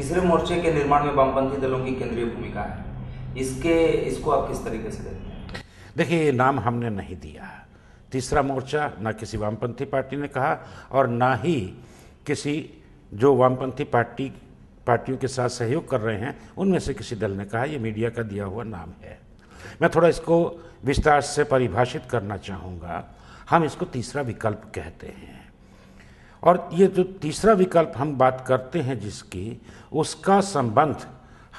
तीसरे मोर्चे के निर्माण में वामपंथी दलों की केंद्रीय भूमिका है, इसको आप किस तरीके से देखते हैं? देखिए, ये नाम हमने नहीं दिया। तीसरा मोर्चा ना किसी वामपंथी पार्टी ने कहा और ना ही किसी जो वामपंथी पार्टियों के साथ सहयोग कर रहे हैं उनमें से किसी दल ने कहा। ये मीडिया का दिया हुआ नाम है। मैं थोड़ा इसको विस्तार से परिभाषित करना चाहूँगा। हम इसको तीसरा विकल्प कहते हैं, और ये जो तीसरा विकल्प हम बात करते हैं जिसकी, उसका संबंध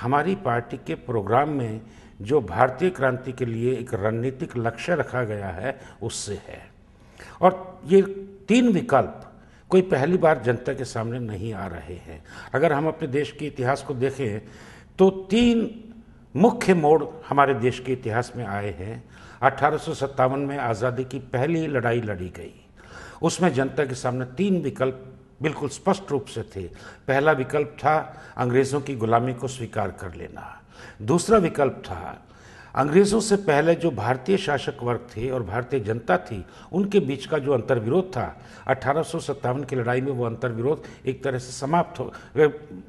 हमारी पार्टी के प्रोग्राम में जो भारतीय क्रांति के लिए एक रणनीतिक लक्ष्य रखा गया है उससे है। और ये तीन विकल्प कोई पहली बार जनता के सामने नहीं आ रहे हैं। अगर हम अपने देश के इतिहास को देखें तो तीन मुख्य मोड़ हमारे देश के इतिहास में आए हैं। 1857 में आज़ादी की पहली लड़ाई लड़ी गई, उसमें जनता के सामने तीन विकल्प बिल्कुल स्पष्ट रूप से थे। पहला विकल्प था अंग्रेज़ों की गुलामी को स्वीकार कर लेना। दूसरा विकल्प था अंग्रेज़ों से पहले जो भारतीय शासक वर्ग थे और भारतीय जनता थी उनके बीच का जो अंतर्विरोध था, 1857 की लड़ाई में वो अंतर्विरोध एक तरह से समाप्त हो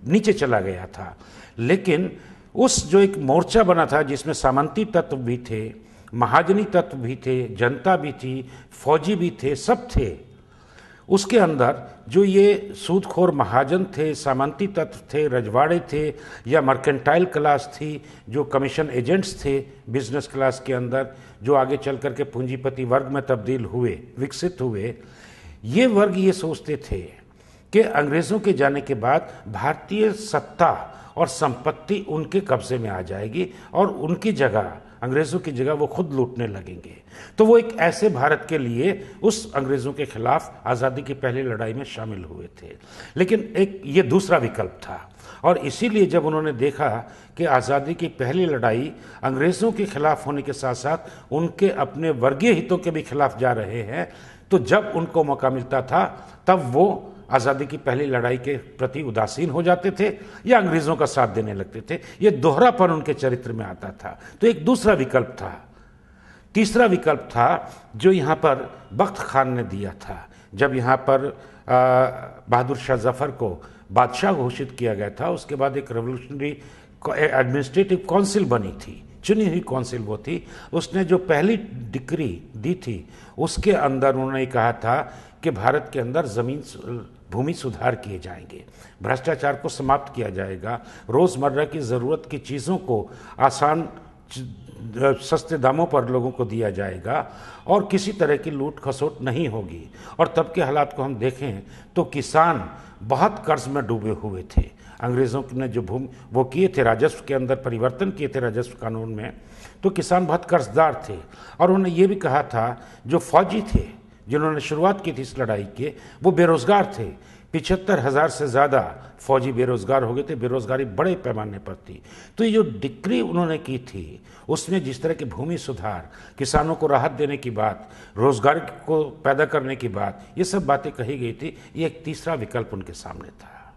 नीचे चला गया था। लेकिन उस जो एक मोर्चा बना था जिसमें सामंती तत्व भी थे, महाजनी तत्व भी थे, जनता भी थी, फौजी भी थे, सब थे, उसके अंदर जो ये सूदखोर महाजन थे, सामंती तत्व थे, रजवाड़े थे या मर्केंटाइल क्लास थी, जो कमीशन एजेंट्स थे बिजनेस क्लास के अंदर, जो आगे चल कर के पूंजीपति वर्ग में तब्दील हुए, विकसित हुए, ये वर्ग ये सोचते थे कि अंग्रेज़ों के जाने के बाद भारतीय सत्ता और संपत्ति उनके कब्जे में आ जाएगी और उनकी जगह, अंग्रेज़ों की जगह वो खुद लूटने लगेंगे। तो वो एक ऐसे भारत के लिए उस अंग्रेज़ों के खिलाफ आज़ादी की पहली लड़ाई में शामिल हुए थे। लेकिन एक ये दूसरा विकल्प था, और इसीलिए जब उन्होंने देखा कि आज़ादी की पहली लड़ाई अंग्रेज़ों के खिलाफ होने के साथ साथ उनके अपने वर्गीय हितों के भी खिलाफ जा रहे हैं, तो जब उनको मौका मिलता था तब वो आज़ादी की पहली लड़ाई के प्रति उदासीन हो जाते थे या अंग्रेज़ों का साथ देने लगते थे। ये दोहरापन उनके चरित्र में आता था। तो एक दूसरा विकल्प था। तीसरा विकल्प था जो यहाँ पर बख्त खान ने दिया था। जब यहाँ पर बहादुर शाह जफ़र को बादशाह घोषित किया गया था, उसके बाद एक रेवोल्यूशनरी एडमिनिस्ट्रेटिव काउंसिल बनी थी, चुनी हुई काउंसिल वो थी। उसने जो पहली डिक्री दी थी उसके अंदर उन्होंने कहा था कि भारत के अंदर भूमि सुधार किए जाएंगे, भ्रष्टाचार को समाप्त किया जाएगा, रोज़मर्रा की ज़रूरत की चीज़ों को आसान सस्ते दामों पर लोगों को दिया जाएगा और किसी तरह की लूट खसोट नहीं होगी। और तब के हालात को हम देखें तो किसान बहुत कर्ज में डूबे हुए थे। अंग्रेज़ों ने जो वो किए थे, राजस्व के अंदर परिवर्तन किए थे राजस्व कानून में, तो किसान बहुत कर्जदार थे। और उन्होंने ये भी कहा था जो फौजी थे जिन्होंने शुरुआत की थी इस लड़ाई के, वो बेरोज़गार थे। 75,000 से ज़्यादा फौजी बेरोज़गार हो गए थे, बेरोज़गारी बड़े पैमाने पर थी। तो ये जो डिक्री उन्होंने की थी उसमें जिस तरह के भूमि सुधार, किसानों को राहत देने की बात, रोज़गार को पैदा करने की बात, ये सब बातें कही गई थी। ये एक तीसरा विकल्प उनके सामने था।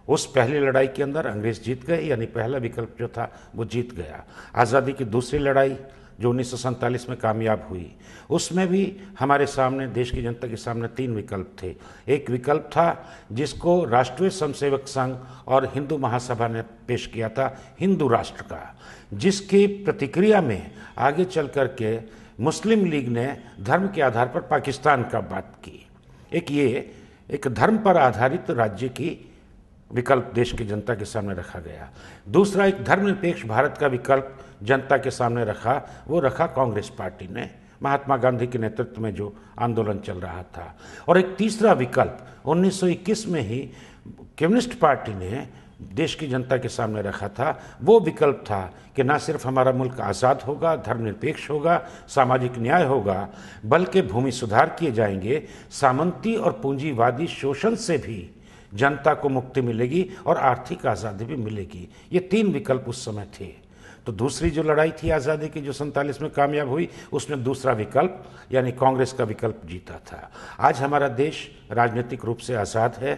उस पहली लड़ाई के अंदर अंग्रेज़ जीत गए, यानी पहला विकल्प जो था वो जीत गया। आज़ादी की दूसरी लड़ाई जो 1947 में कामयाब हुई, उसमें भी हमारे सामने, देश की जनता के सामने तीन विकल्प थे। एक विकल्प था जिसको राष्ट्रीय स्वयंसेवक संघ और हिंदू महासभा ने पेश किया था, हिंदू राष्ट्र का, जिसकी प्रतिक्रिया में आगे चल कर के मुस्लिम लीग ने धर्म के आधार पर पाकिस्तान का बात की। एक धर्म पर आधारित राज्य की विकल्प देश की जनता के सामने रखा गया। दूसरा एक धर्मनिरपेक्ष भारत का विकल्प जनता के सामने रखा, वो रखा कांग्रेस पार्टी ने, महात्मा गांधी के नेतृत्व में जो आंदोलन चल रहा था। और एक तीसरा विकल्प 1921 में ही कम्युनिस्ट पार्टी ने देश की जनता के सामने रखा था। वो विकल्प था कि ना सिर्फ हमारा मुल्क आज़ाद होगा, धर्मनिरपेक्ष होगा, सामाजिक न्याय होगा, बल्कि भूमि सुधार किए जाएंगे, सामंती और पूंजीवादी शोषण से भी जनता को मुक्ति मिलेगी और आर्थिक आज़ादी भी मिलेगी। ये तीन विकल्प उस समय थे। तो दूसरी जो लड़ाई थी आज़ादी की जो 47 में कामयाब हुई, उसमें दूसरा विकल्प यानी कांग्रेस का विकल्प जीता था। आज हमारा देश राजनीतिक रूप से आज़ाद है,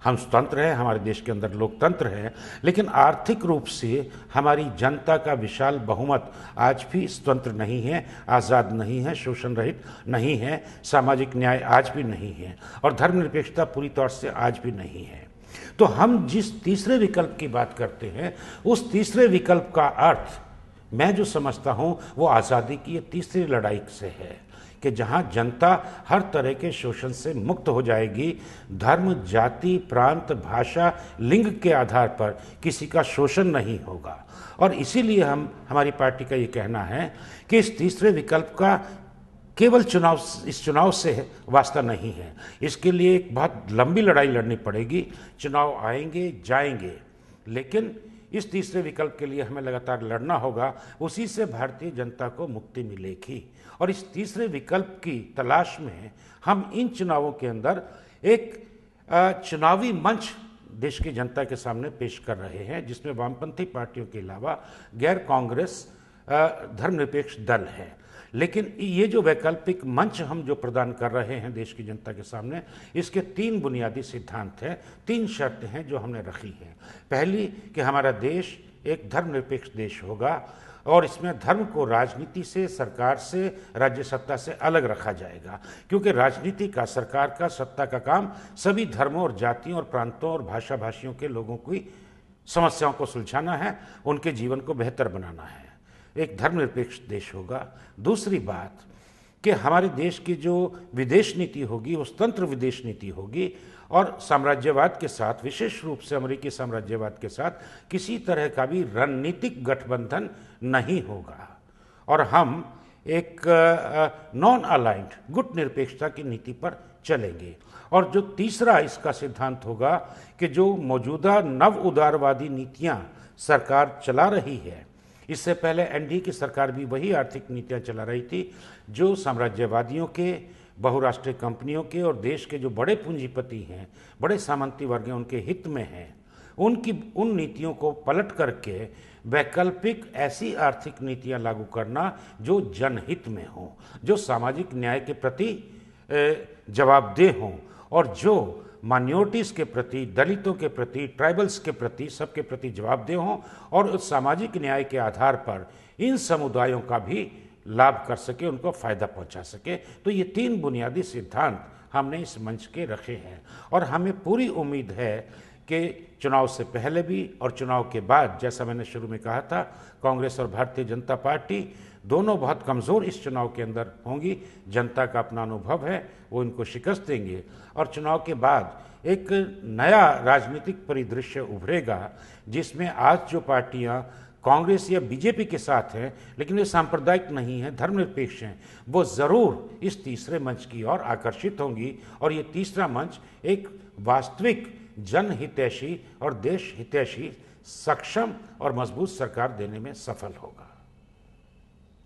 हम स्वतंत्र हैं, हमारे देश के अंदर लोकतंत्र है, लेकिन आर्थिक रूप से हमारी जनता का विशाल बहुमत आज भी स्वतंत्र नहीं है, आज़ाद नहीं है, शोषण रहित नहीं है, सामाजिक न्याय आज भी नहीं है और धर्मनिरपेक्षता पूरी तौर से आज भी नहीं है। तो हम जिस तीसरे विकल्प की बात करते हैं, उस तीसरे विकल्प का अर्थ मैं जो समझता हूं वो आज़ादी की ये तीसरी लड़ाई से है कि जहां जनता हर तरह के शोषण से मुक्त हो जाएगी, धर्म, जाति, प्रांत, भाषा, लिंग के आधार पर किसी का शोषण नहीं होगा। और इसीलिए हमारी पार्टी का ये कहना है कि इस तीसरे विकल्प का केवल इस चुनाव से वास्ता नहीं है, इसके लिए एक बहुत लंबी लड़ाई लड़नी पड़ेगी। चुनाव आएंगे जाएंगे, लेकिन इस तीसरे विकल्प के लिए हमें लगातार लड़ना होगा, उसी से भारतीय जनता को मुक्ति मिलेगी। और इस तीसरे विकल्प की तलाश में हम इन चुनावों के अंदर एक चुनावी मंच देश की जनता के सामने पेश कर रहे हैं, जिसमें वामपंथी पार्टियों के अलावा गैर कांग्रेस धर्मनिरपेक्ष दल है। लेकिन ये जो वैकल्पिक मंच हम जो प्रदान कर रहे हैं देश की जनता के सामने, इसके 3 बुनियादी सिद्धांत हैं, 3 शर्तें हैं जो हमने रखी हैं। पहली कि हमारा देश एक धर्मनिरपेक्ष देश होगा और इसमें धर्म को राजनीति से, सरकार से, राज्य सत्ता से अलग रखा जाएगा, क्योंकि राजनीति का, सरकार का, सत्ता का काम सभी धर्मों और जातियों और प्रांतों और भाषा भाषियों के लोगों की समस्याओं को सुलझाना है, उनके जीवन को बेहतर बनाना है। एक धर्मनिरपेक्ष देश होगा। दूसरी बात कि हमारे देश की जो विदेश नीति होगी वो स्वतंत्र विदेश नीति होगी और साम्राज्यवाद के साथ, विशेष रूप से अमेरिकी साम्राज्यवाद के साथ किसी तरह का भी रणनीतिक गठबंधन नहीं होगा और हम एक नॉन अलाइंड गुट निरपेक्षता की नीति पर चलेंगे। और जो तीसरा इसका सिद्धांत होगा कि जो मौजूदा नव उदारवादी नीतियां सरकार चला रही है, इससे पहले एनडीए की सरकार भी वही आर्थिक नीतियां चला रही थी जो साम्राज्यवादियों के, बहुराष्ट्रीय कंपनियों के और देश के जो बड़े पूंजीपति हैं, बड़े सामंती वर्ग हैं, उनके हित में हैं। उन नीतियों को पलट करके वैकल्पिक ऐसी आर्थिक नीतियां लागू करना जो जनहित में हों, जो सामाजिक न्याय के प्रति जवाबदेह हों और जो माइनॉरिटीज़ के प्रति, दलितों के प्रति, ट्राइबल्स के प्रति, सबके प्रति जवाबदेह हों और उस सामाजिक न्याय के आधार पर इन समुदायों का भी लाभ कर सके, उनको फ़ायदा पहुंचा सके। तो ये 3 बुनियादी सिद्धांत हमने इस मंच के रखे हैं और हमें पूरी उम्मीद है कि चुनाव से पहले भी और चुनाव के बाद, जैसा मैंने शुरू में कहा था, कांग्रेस और भारतीय जनता पार्टी दोनों बहुत कमज़ोर इस चुनाव के अंदर होंगी। जनता का अपना अनुभव है, वो इनको शिकस्त देंगे और चुनाव के बाद एक नया राजनीतिक परिदृश्य उभरेगा जिसमें आज जो पार्टियां कांग्रेस या बीजेपी के साथ हैं लेकिन वे सांप्रदायिक नहीं हैं, धर्मनिरपेक्ष हैं, वो ज़रूर इस तीसरे मंच की ओर आकर्षित होंगी और ये तीसरा मंच एक वास्तविक जनहितैषी और देश हितैषी, सक्षम और मजबूत सरकार देने में सफल होगा।